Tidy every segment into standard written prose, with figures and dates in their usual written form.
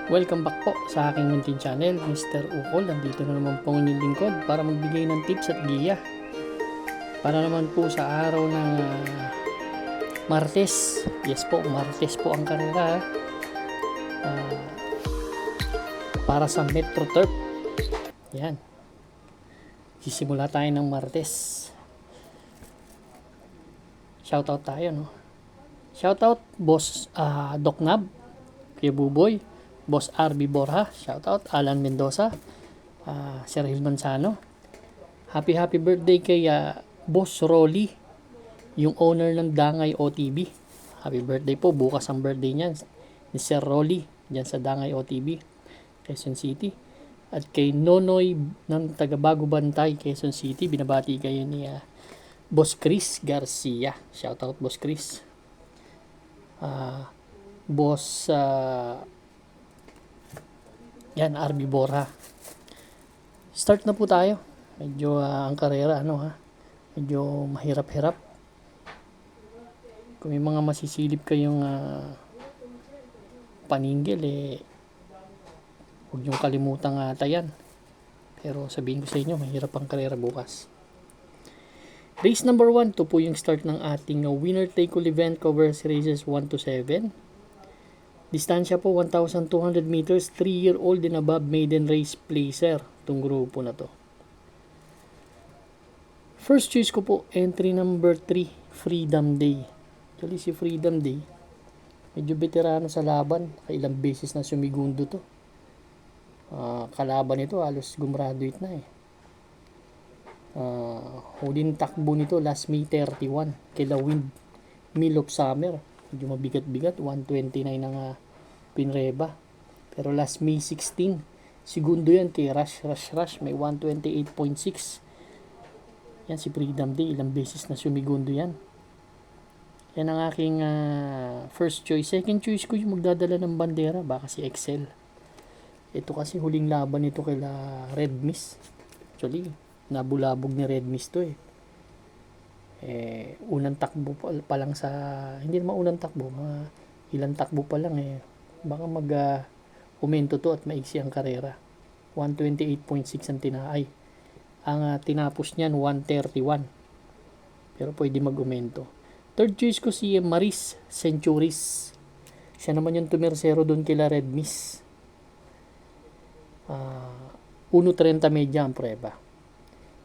Welcome back po sa aking munting channel, Mr. Ukol. Nandito na naman po ang inyong lingkod para magbigay ng tips at giya. Para naman po sa araw ng Martes. Yes po, Martes po ang karera. Para sa Metro Turf. Yan. Sisimula tayo ng Martes. Shoutout tayo, no? Shoutout, Boss Doc Nab, Kuya Buboy, Boss RB Borja, shoutout, Alan Mendoza, Sir Hil Manzano. Happy birthday kay Boss Rolly, yung owner ng Dangay OTB. Happy birthday po, bukas ang birthday niyan ni Sir Rolly, dyan sa Dangay OTB, Quezon City. At kay Nonoy ng taga Bago Bantay, Quezon City, binabati kayo ni Boss Chris Garcia. Shoutout Boss Chris. Boss yan, RB Borja. Start na po tayo. Medyo ang karera, medyo mahirap-hirap. Kung may mga masisilip kayong paninggil, huwag niyong kalimutang tayan. Pero sabihin ko sa inyo, mahirap ang karera bukas. Race number 1, ito po yung start ng ating winner take all event, covers races 1 to 7. Distansya po 1,200 meters, 3-year-old and above maiden race placer itong grupo na to. First choice ko po, entry number 3, Freedom Day. Actually si Freedom Day, medyo veterano sa laban, kailang beses na sumigundo to. Kalaban nito halos gumraduate na huling takbo nito last May 31 kila Wind Mill of Summer. Medyo mabigat-bigat, 129 ang pinreba. Pero last May 16, segundo yan kay Rush, may 128.6. Yan si Freedom Day, ilang beses na sumigundo yan. Yan ang aking first choice. Second choice ko yung magdadala ng bandera, baka si Excel. Ito kasi huling laban nito kila Red Mist. Actually, nabulabog ni Red Mist to unang takbo pa lang sa, hindi naman unang takbo, mga ilang takbo pa lang baka umento to at maiksi ang karera. 128.6 ang tinapos niyan 131, pero pwede mag-umento. Third choice ko si Maris Centuries, siya naman yung tumersero doon kila Red Miss. 1.30 medya ang preba.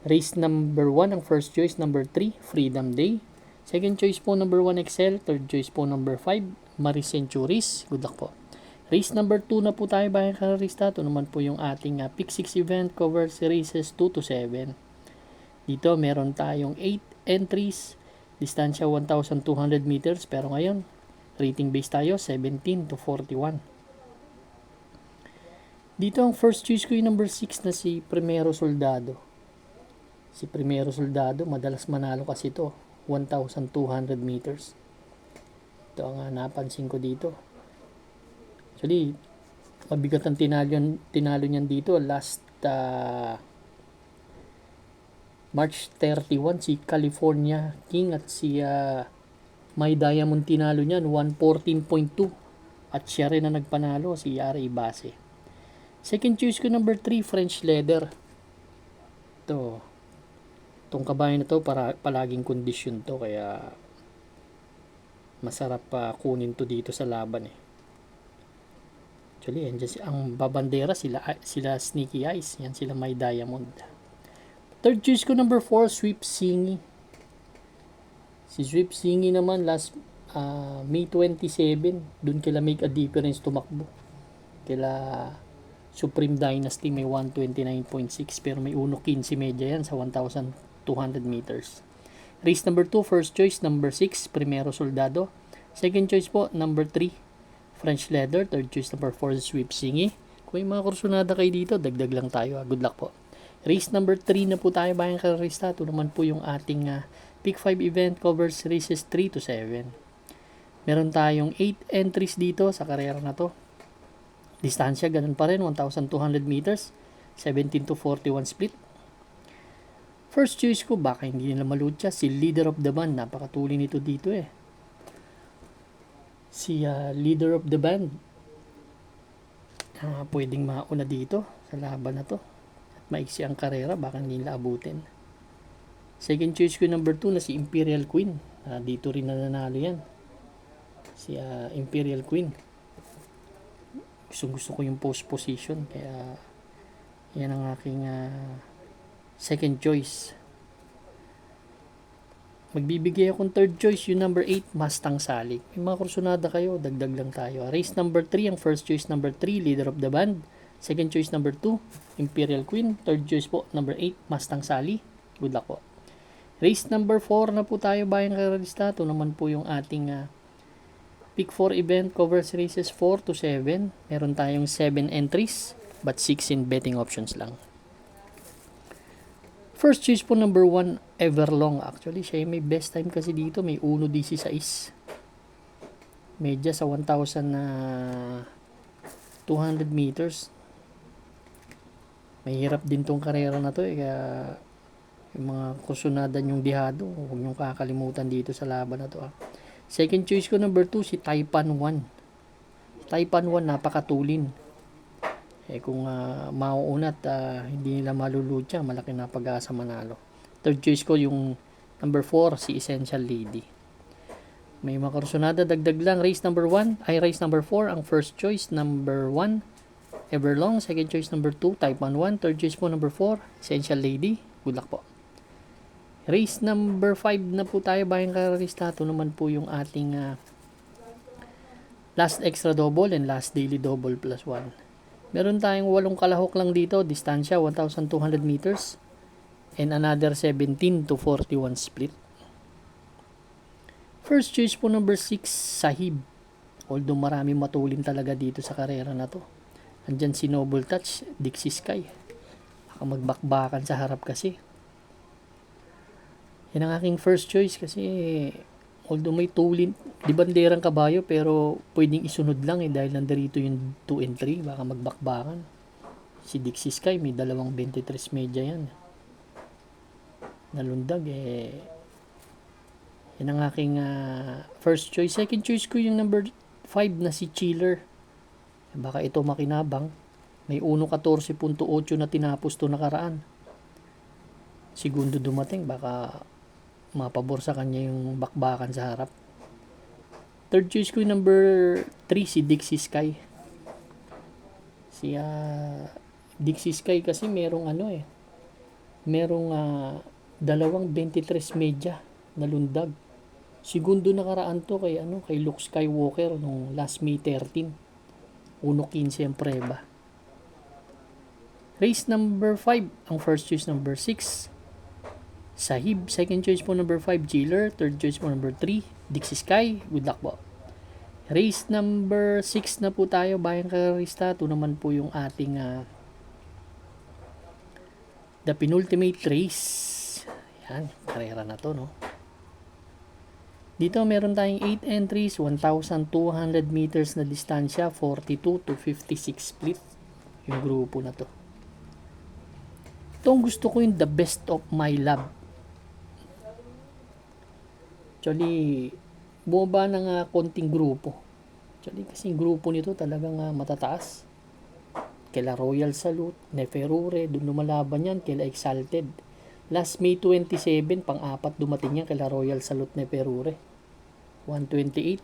Race number 1 ang first choice, number 3 Freedom Day, second choice po number 1 Excel, third choice po number 5 Maris Centuries. Good luck po. Race number 2 na po tayo bayan karerista. Ito naman po yung ating pick 6 event, covers races 2 to 7. Dito meron tayong 8 entries, distansya 1,200 meters, pero ngayon rating base tayo 17 to 41. Dito ang first choice ko yung number 6 na si Primero Soldado. Si Primero Soldado, madalas manalo kasi ito, 1,200 meters. Ito ang napansin ko dito. Actually, mabigat ang tinalo niyan dito. Last March 31, si California King at si My Diamond tinalo niyan, 114.2. At siya rin na nagpanalo, si Yara Ibase. Second choice ko, number 3, French Leather. Itong kabayan na to, palaging kondisyon to, kaya masarap kunin to dito sa laban Actually, ang babandera sila Sneaky Eyes, yan sila My Diamond. Third choice ko, number 4, Sweep Singy. Si Sweep Singy naman last May 27, dun kila Make a Difference tumakbo. Kila Supreme Dynasty may 129.6, pero may 1.15 medya yan sa 1,200 meters. Race number 2, first choice, number 6, Primero Soldado. Second choice po, number 3, French Leather. Third choice, number 4, Sweep Singy. Kung may mga kursunada kayo dito, dagdag lang tayo. Good luck po. Race number 3 na po tayo bayang karerista. Ito naman po yung ating Pick 5 event, covers races 3 to 7. Meron tayong 8 entries dito sa karera na to. Distansya, ganun pa rin, 1,200 meters, 17 to 41 split. First choice ko, baka hindi nila malutya, si Leader of the Band. Napakatuli nito dito Si leader of the band, pwedeng mauna dito sa laban na to. At maiksi ang karera, baka hindi nila abutin. Second choice ko number 2 na si Imperial Queen. Dito rin nananalo yan. Si Imperial Queen. Gusto ko yung post position. Kaya yan ang aking second choice. Magbibigay akong third choice, yung number 8, Mustang Salik. May mga kursunada kayo, dagdag lang tayo. Race number 3, ang first choice number 3, Leader of the Band. Second choice number 2, Imperial Queen. Third choice po, number 8, Mustang Sally. Good luck po. Race number 4 na po tayo, Bayang Karalista. Ito naman po yung ating Pick 4 event, covers races 4 to 7. Meron tayong 7 entries, but 6 in betting options lang. First choice po number 1, Everlong. Actually, siya may best time kasi dito. May 1.16. Medya sa 1,200 meters. Mahirap din tong karera na to kaya yung mga kusunadan yung dihado, huwag niyong kakalimutan dito sa laban na to. Second choice ko number 2, si Taipan 1. Taipan 1, napakatulin. Kung mauuna at hindi nila malulutya, malaki na pag-asa manalo. Third choice ko yung number 4, si Essential Lady. May mga kursunada, dagdag lang. Race number 4, ang first choice number 1, Everlong. Second choice number 2, Taipan 1. Third choice po number 4, Essential Lady. Good luck po. Race number 5 na po tayo, Bayang Karalista. Ito naman po yung ating last extra double and last daily double plus 1. Meron tayong 8 kalahok lang dito, distansya 1,200 meters and another 17 to 41 split. First choice po number 6, Sahib. Although marami matulin talaga dito sa karera na to. Andyan si Noble Touch, Dixie Sky. Baka magbakbakan sa harap kasi. Yan ang aking first choice kasi although may tulin, di banderang kabayo pero pwedeng isunod lang dahil nandarito yung 2 and 3, baka magbakbakan. Si Dixie Sky may 2.23 medya yan. Nalundag yan ang aking first choice. Second choice ko yung number 5 na si Chiller. Baka ito makinabang. May 1.14.8 na tinapos to nakaraan. Segundo dumating, baka mapabor sa kanya yung bakbakan sa harap. Third choice ko yung number 3, si Dixie Sky. Si Dixie Sky kasi merong merong 2.23 medya na lundag. Segundo nakaraan to kay Luke Skywalker nung last May 13. 1.15 ang preba. Race number 5, ang first choice number 6, Sahib. Second choice po number 5, Chiller. Third choice po number 3, Dixie Sky. Good luck po. Race number 6 na po tayo, Bayang Karalista. Ito naman po yung ating the penultimate race. Yan, karera na to, no? Dito meron tayong 8 entries, 1,200 meters na distansya, 42 to 56 split yung grupo na to. Itong gusto ko yung the best of my love. Actually, bumaba ng konting grupo. Actually, kasi yung grupo nito talagang matataas. Kaila Royal Salute, Neferure, doon lumalaban yan, kaila Exalted. Last May 27, pang-apat dumating yan, kaila Royal Salute, Neferure. 128.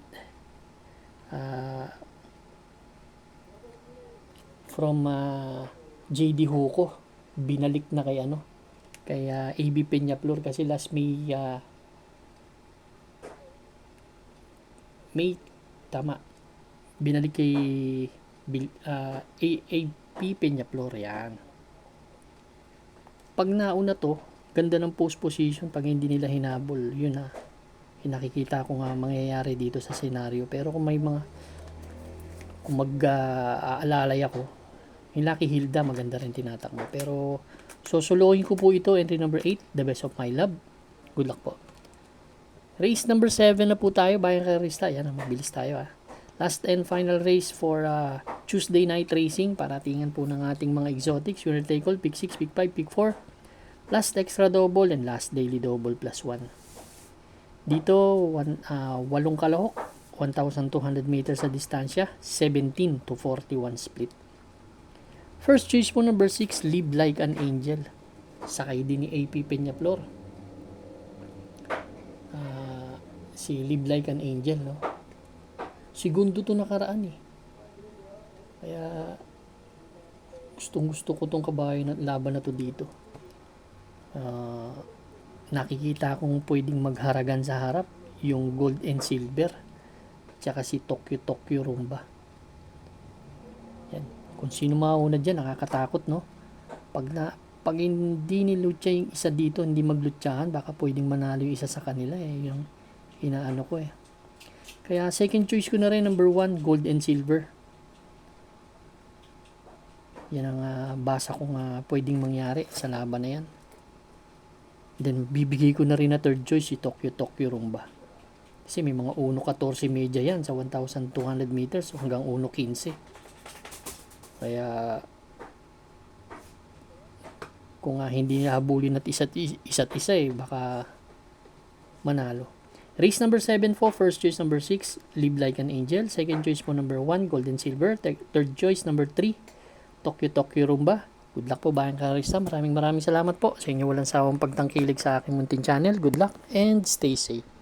From JD Huko, binalik na kay AB Peñaflor kasi last May tama, binalik kay AP Peñaflor yan. Pag nauna to, ganda ng post position pag hindi nila hinabol, yun nakikita ko nga mangyayari dito sa senaryo. Pero kung mag-aalalay ako, yung Lucky Hilda maganda rin tinatakbo. Pero susuluhin ko po ito, entry number 8, the best of my love. Good luck po. Race number 7 na po tayo, Bayang Karalista. Yan, mabilis tayo Last and final race for Tuesday night racing. Paratingan po ng ating mga exotics. Winner take all, pick 6, pick 5, pick 4. Last extra double and last daily double plus 1. Dito, 8 kalahok, 1,200 meters sa distansya, 17 to 41 split. First choice po number 6, Live Like an Angel. Sakay din ni AP Peñaflor. Si Live Like an Angel, no? Segundo to nakaraan eh. Kaya gustong gusto ko tong kabayo na laban na to dito. Nakikita kong pwedeng magharagan sa harap yung gold and silver tsaka si Tokyo Rumba. Yan. Kung sino mauna dyan, nakakatakot, no? Pag hindi nilutya yung isa dito, hindi maglutyahan, baka pwedeng manalo yung isa sa kanila eh. Yung inaano ko eh. Kaya second choice ko na rin, number 1, gold and silver. Yan ang basa kong pwedeng mangyari sa laban na yan. Then bibigay ko na rin na third choice si Tokyo Rumba. Kasi may mga 1.14 media yan sa 1,200 meters hanggang 1.15. Kaya kung hindi nahabulin at isa't isa eh, baka manalo. Race number 7 po, first choice number 6, Live Like an Angel. Second choice po number 1, Gold and Silver. Third choice number 3, Tokyo Rumba. Good luck po Bayang Karista. Maraming salamat po sa inyo walang sawang pagtangkilig sa aking munting channel. Good luck and stay safe.